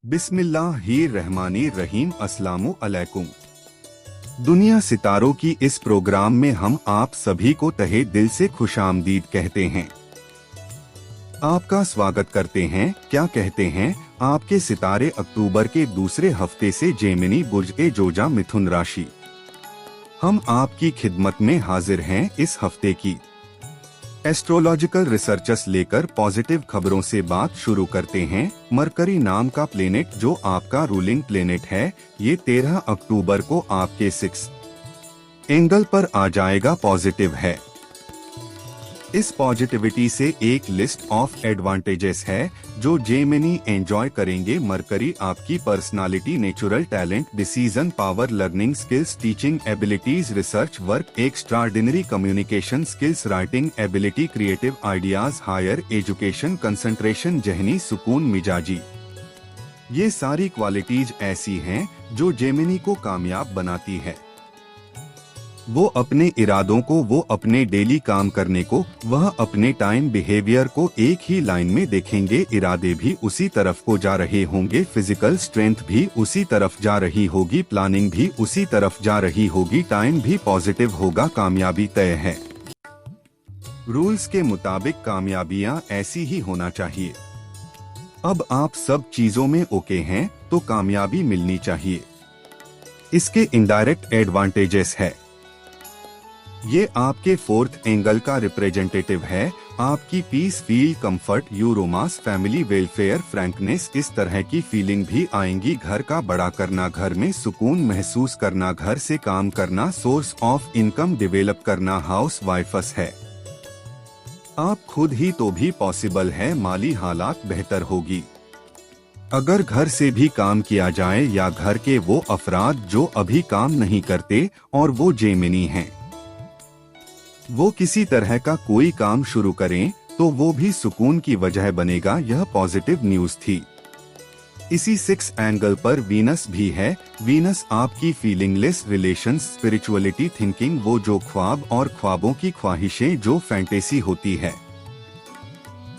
बिस्मिल्लाहिर्रहमानिर्रहीम। अस्सलामु अलैकुम। दुनिया सितारों की इस प्रोग्राम में हम आप सभी को तहे दिल से खुशामदीद कहते हैं। आपका स्वागत करते हैं। क्या कहते हैं आपके सितारे अक्टूबर के दूसरे हफ्ते से जेमिनी बुर्ज के जोजा मिथुन राशि। हम आपकी खिदमत में हाजिर हैं इस हफ्ते की एस्ट्रोलॉजिकल रिसर्चस लेकर पॉजिटिव खबरों से बात शुरू करते हैं। मरकरी नाम का प्लेनेट जो आपका रूलिंग प्लेनेट है, ये 13 अक्टूबर को आपके 6 एंगल पर आ जाएगा। पॉजिटिव है। इस पॉजिटिविटी से एक लिस्ट ऑफ एडवांटेजेस है जो जेमिनी एंजॉय करेंगे। मरकरी आपकी personality, natural talent, decision power, learning skills, teaching abilities, research work, extraordinary communication skills, writing ability, creative ideas, higher education, concentration, जहनी सुकून, मिजाजी, ये सारी क्वालिटीज ऐसी हैं जो जेमिनी को कामयाब बनाती है। वो अपने इरादों को, वो अपने डेली काम करने को, वह अपने टाइम बिहेवियर को एक ही लाइन में देखेंगे। इरादे भी उसी तरफ को जा रहे होंगे, फिजिकल स्ट्रेंथ भी उसी तरफ जा रही होगी, प्लानिंग भी उसी तरफ जा रही होगी, टाइम भी पॉजिटिव होगा। कामयाबी तय है। रूल्स के मुताबिक कामयाबियां ऐसी ही होना चाहिए। अब आप सब चीजों में ओके हैं तो कामयाबी मिलनी चाहिए। इसके इनडायरेक्ट एडवांटेजेस है। ये आपके 4th एंगल का रिप्रेजेंटेटिव है। आपकी peace, feel, comfort, you, romance, family welfare, frankness, इस तरह की फीलिंग भी आएंगी। घर का बड़ा करना, घर में सुकून महसूस करना, घर से काम करना, सोर्स ऑफ इनकम डेवलप करना, हाउस वाइफस है। आप खुद ही तो भी पॉसिबल है। माली हालात बेहतर होगी अगर घर से भी काम किया जाए, या घर के वो अफराद जो अभी काम नहीं करते और वो जेमिनी हैं, वो किसी तरह का कोई काम शुरू करें तो वो भी सुकून की वजह बनेगा। यह पॉजिटिव न्यूज थी। इसी 6 एंगल पर वीनस भी है। वीनस आपकी फीलिंगलेस रिलेशंस, स्पिरिचुअलिटी, थिंकिंग, वो जो ख्वाब और ख्वाबों की ख्वाहिशें, जो फैंटेसी होती है,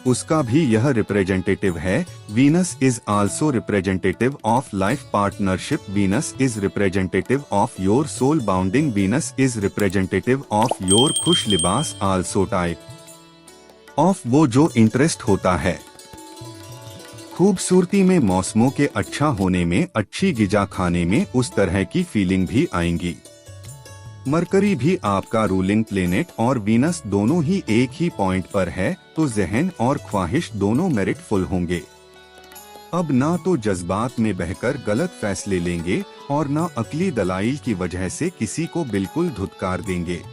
उसका भी यह रिप्रेजेंटेटिव है। Venus is also representative of life partnership. Venus is representative of your soul bounding. Venus is representative of your खुश लिबास, आल्सो टाइप ऑफ वो जो इंटरेस्ट होता है। खूबसूरती में, मौसमों के अच्छा होने में, अच्छी गिजा खाने में, उस तरह की फीलिंग भी आएंगी। मरकरी भी आपका रूलिंग प्लेनेट और वीनस दोनों ही एक ही पॉइंट पर है, तो जहन और ख्वाहिश दोनों मेरिटफुल होंगे। अब ना तो जज्बात में बहकर गलत फैसले लेंगे और ना अक्ली दलाइल की वजह से किसी को बिल्कुल धुतकार देंगे।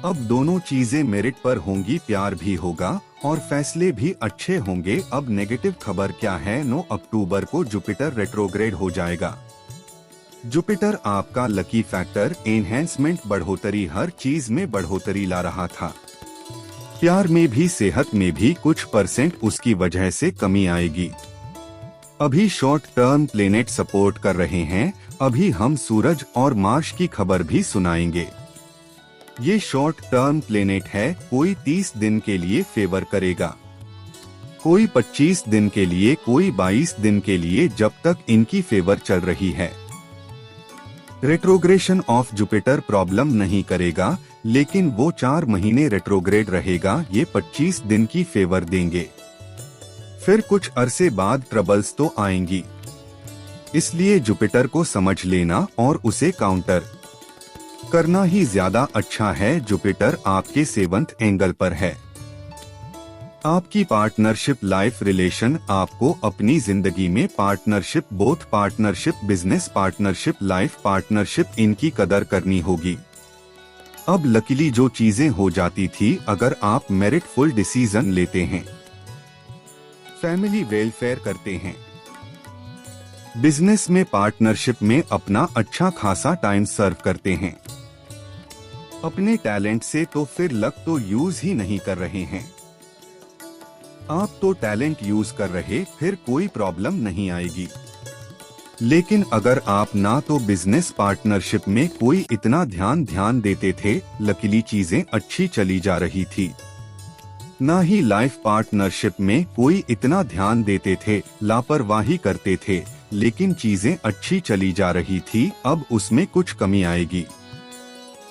अब दोनों चीजें मेरिट पर होंगी। प्यार भी होगा और फैसले भी अच्छे होंगे। अब नेगेटिव खबर क्या है? 9 अक्टूबर को जुपिटर रेट्रोग्रेड हो जाएगा। जुपिटर आपका लकी फैक्टर, एनहेंसमेंट, बढ़ोतरी, हर चीज में बढ़ोतरी ला रहा था। प्यार में भी, सेहत में भी कुछ % उसकी वजह से कमी आएगी। अभी शॉर्ट टर्म प्लेनेट सपोर्ट कर रहे हैं। अभी हम सूरज और मार्स की खबर भी सुनाएंगे। ये शॉर्ट टर्म प्लेनेट है। कोई 30 दिन के लिए फेवर करेगा, कोई 25 दिन के लिए, कोई 22 दिन के लिए, जब तक इनकी फेवर चल रही है। रेट्रोग्रेशन ऑफ जुपिटर प्रॉब्लम नहीं करेगा, लेकिन वो 4 महीने रेट्रोग्रेड रहेगा। ये 25 दिन की फेवर देंगे। फिर कुछ अरसे बाद ट्रबल्स तो आएंगी, इसलिए जुपिटर को समझ लेना और उसे काउंटर करना ही ज्यादा अच्छा है। जुपिटर आपके 7th एंगल पर है। आपकी पार्टनरशिप लाइफ रिलेशन, आपको अपनी जिंदगी में partnership, both partnership, business partnership, life partnership, इनकी कदर करनी होगी। अब लकीली जो चीजें हो जाती थी अगर आप मेरिटफुल डिसीजन लेते हैं, फैमिली वेलफेयर करते हैं, बिजनेस में, पार्टनरशिप में अपना अच्छा खासा टाइम सर्व करते हैं अपने टैलेंट से, तो फिर लक तो यूज ही नहीं कर रहे हैं। आप तो टैलेंट यूज कर रहे, फिर कोई प्रॉब्लम नहीं आएगी। लेकिन अगर आप ना तो बिजनेस पार्टनरशिप में कोई इतना ध्यान देते थे, लकीली चीजें अच्छी चली जा रही थी, ना ही लाइफ पार्टनरशिप में कोई इतना ध्यान देते थे, लापरवाही करते थे, लेकिन चीजें अच्छी चली जा रही थी, अब उसमें कुछ कमी आएगी।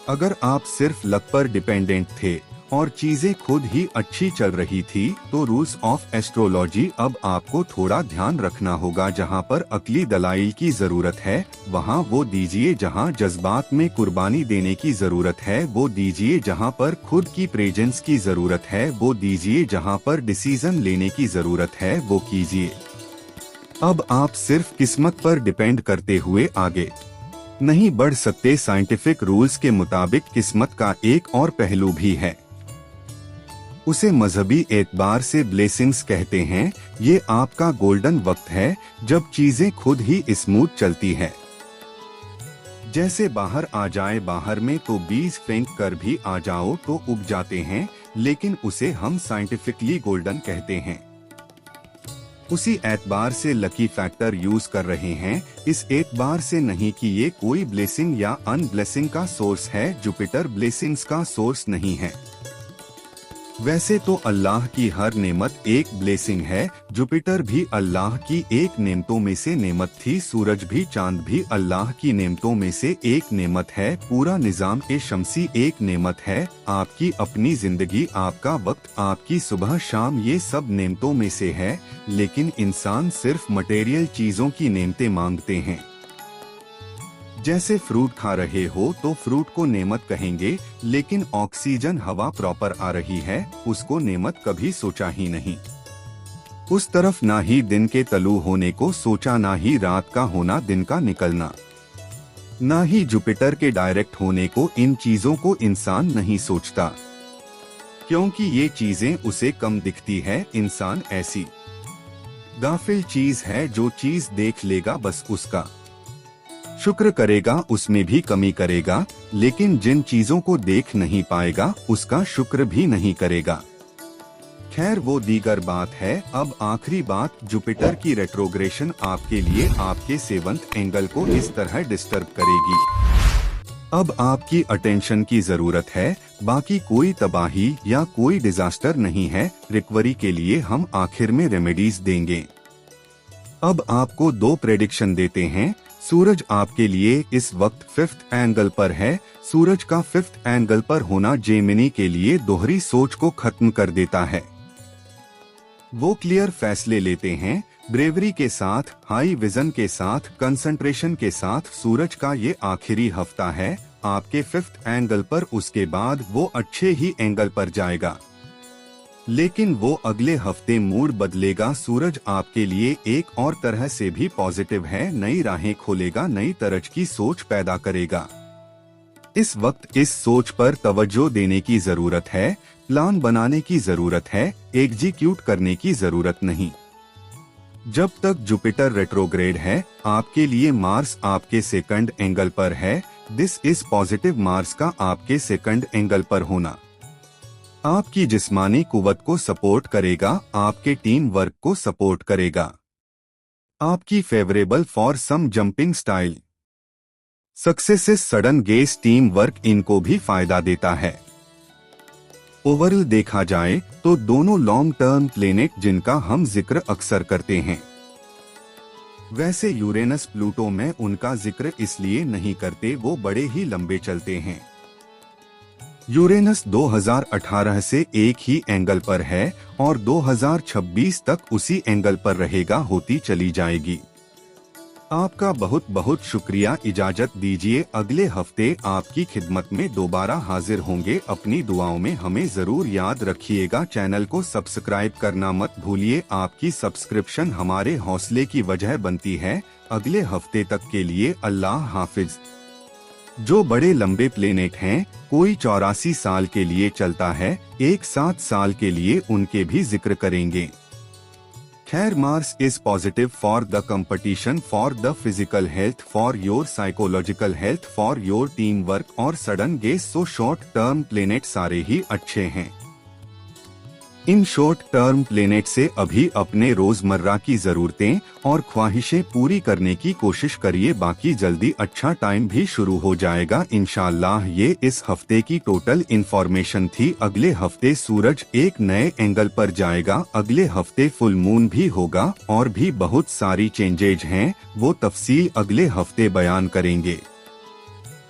अगर आप सिर्फ लक पर डिपेंडेंट थे और चीजें खुद ही अच्छी चल रही थी, तो रूल्स ऑफ एस्ट्रोलॉजी अब आपको थोड़ा ध्यान रखना होगा। जहां पर अक्ली दलाइल की जरूरत है वहां वो दीजिए, जहां जज्बात में कुर्बानी देने की जरूरत है वो दीजिए, जहां पर खुद की प्रेजेंस की जरूरत है वो दीजिए, जहां पर डिसीजन लेने की जरूरत है वो कीजिए। अब आप सिर्फ किस्मत पर डिपेंड करते हुए आगे नहीं बढ़ सकते। साइंटिफिक रूल्स के मुताबिक किस्मत का एक और पहलू भी है, उसे मजहबी एतबार से ब्लेसिंग्स कहते हैं। ये आपका गोल्डन वक्त है जब चीजें खुद ही स्मूथ चलती है। जैसे बाहर आ जाए बाहर में तो बीज फेंक कर भी आ जाओ तो उग जाते हैं, लेकिन उसे हम साइंटिफिकली गोल्डन कहते हैं। उसी एतबार से लकी फैक्टर यूज कर रहे हैं, इस एतबार से नहीं कि ये कोई ब्लेसिंग या अनब्लेसिंग का सोर्स है। जुपिटर ब्लेसिंग्स का सोर्स नहीं है। वैसे तो अल्लाह की हर नेमत एक ब्लेसिंग है। जुपिटर भी अल्लाह की एक नेमतों में से नेमत थी, सूरज भी चांद भी अल्लाह की नेमतों में से एक नेमत है, पूरा निजाम ए शमसी एक नेमत है। आपकी अपनी जिंदगी, आपका वक्त, आपकी सुबह शाम, ये सब नेमतों में से है, लेकिन इंसान सिर्फ मटेरियल चीजों की नेमतें मांगते हैं। जैसे फ्रूट खा रहे हो तो फ्रूट को नेमत कहेंगे, लेकिन ऑक्सीजन हवा प्रॉपर आ रही है उसको नेमत कभी सोचा ही नहीं। उस तरफ ना ही दिन के तलू होने को सोचा, ना ही रात का होना दिन का निकलना, ना ही जुपिटर के डायरेक्ट होने को। इन चीजों को इंसान नहीं सोचता क्योंकि ये चीजें उसे कम दिखती है। इंसान ऐसी गाफिल चीज है जो चीज देख लेगा बस उसका शुक्र करेगा, उसमें भी कमी करेगा, लेकिन जिन चीजों को देख नहीं पाएगा उसका शुक्र भी नहीं करेगा। खैर वो दीगर बात है। अब आखिरी बात, जुपिटर की रेट्रोग्रेशन आपके लिए आपके 7th एंगल को इस तरह डिस्टर्ब करेगी। अब आपकी अटेंशन की जरूरत है, बाकी कोई तबाही या कोई डिजास्टर नहीं है। रिकवरी के लिए हम आखिर में रेमेडीज देंगे। अब आपको 2 प्रेडिक्शन देते हैं। सूरज आपके लिए इस वक्त 5th एंगल पर है। सूरज का 5th एंगल पर होना जेमिनी के लिए दोहरी सोच को खत्म कर देता है। वो क्लियर फैसले लेते हैं, ब्रेवरी के साथ, हाई विजन के साथ, कंसंट्रेशन के साथ। सूरज का ये आखिरी हफ्ता है आपके 5th एंगल पर, उसके बाद वो अच्छे ही एंगल पर जाएगा, लेकिन वो अगले हफ्ते मूड बदलेगा। सूरज आपके लिए एक और तरह से भी पॉजिटिव है, नई राहें खोलेगा, नई तरह की सोच पैदा करेगा। इस वक्त इस सोच पर तवज्जो देने की जरूरत है, प्लान बनाने की जरूरत है, एग्जीक्यूट करने की जरूरत नहीं। जब तक जुपिटर रेट्रोग्रेड है आपके लिए मार्स आपके 2nd एंगल पर है। This is positive. मार्स का आपके 2nd एंगल पर होना आपकी जिस्मानी कुव्वत को सपोर्ट करेगा, आपके टीम वर्क को सपोर्ट करेगा, आपकी favourable for some jumping style successes, sudden gains, team work, इनको भी फायदा देता है। ओवरऑल देखा जाए तो दोनों लॉन्ग टर्म प्लेनेट जिनका हम जिक्र अक्सर करते हैं। वैसे यूरेनस प्लूटो में उनका जिक्र इसलिए नहीं करते, वो बड़े ही लंबे चलते हैं। यूरेनस 2018 से एक ही एंगल पर है और 2026 तक उसी एंगल पर रहेगा, होती चली जाएगी। आपका बहुत बहुत शुक्रिया। इजाजत दीजिए, अगले हफ्ते आपकी खिदमत में दोबारा हाजिर होंगे। अपनी दुआओं में हमें जरूर याद रखिएगा। चैनल को सब्सक्राइब करना मत भूलिए, आपकी सब्सक्रिप्शन हमारे हौसले की वजह बनती है। अगले हफ्ते तक के लिए अल्लाह हाफिज। जो बड़े लंबे प्लेनेट हैं, कोई 84 साल के लिए चलता है, एक 7 साल के लिए उनके भी जिक्र करेंगे। खैर, Mars is positive for the competition, for the physical health, for your psychological health, for your team work और sudden guess. So short term planet सारे ही अच्छे हैं। इन शॉर्ट टर्म प्लेनेट से अभी अपने रोजमर्रा की जरूरतें और ख्वाहिशें पूरी करने की कोशिश करिए, बाकी जल्दी अच्छा टाइम भी शुरू हो जाएगा इंशाल्लाह। ये इस हफ्ते की टोटल इंफॉर्मेशन थी। अगले हफ्ते सूरज एक नए एंगल पर जाएगा, अगले हफ्ते फुल मून भी होगा और भी बहुत सारी चेंजेज हैं, वो तफसील अगले हफ्ते बयान करेंगे।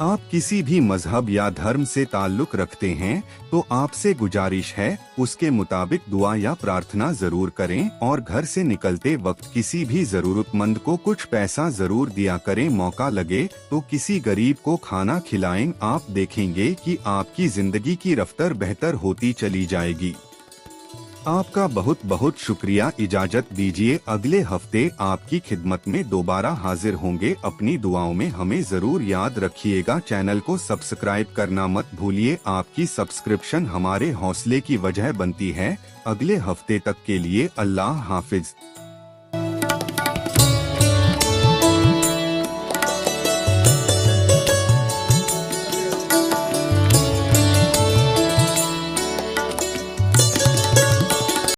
आप किसी भी मजहब या धर्म से ताल्लुक रखते हैं तो आपसे गुजारिश है उसके मुताबिक दुआ या प्रार्थना जरूर करें और घर से निकलते वक्त किसी भी जरूरतमंद को कुछ पैसा जरूर दिया करें। मौका लगे तो किसी गरीब को खाना खिलाएं, आप देखेंगे कि आपकी जिंदगी की रफ्तार बेहतर होती चली जाएगी। आपका बहुत बहुत शुक्रिया। इजाजत दीजिए, अगले हफ्ते आपकी खिदमत में दोबारा हाजिर होंगे। अपनी दुआओं में हमें जरूर याद रखिएगा। चैनल को सब्सक्राइब करना मत भूलिए, आपकी सब्सक्रिप्शन हमारे हौसले की वजह बनती है। अगले हफ्ते तक के लिए अल्लाह हाफिज।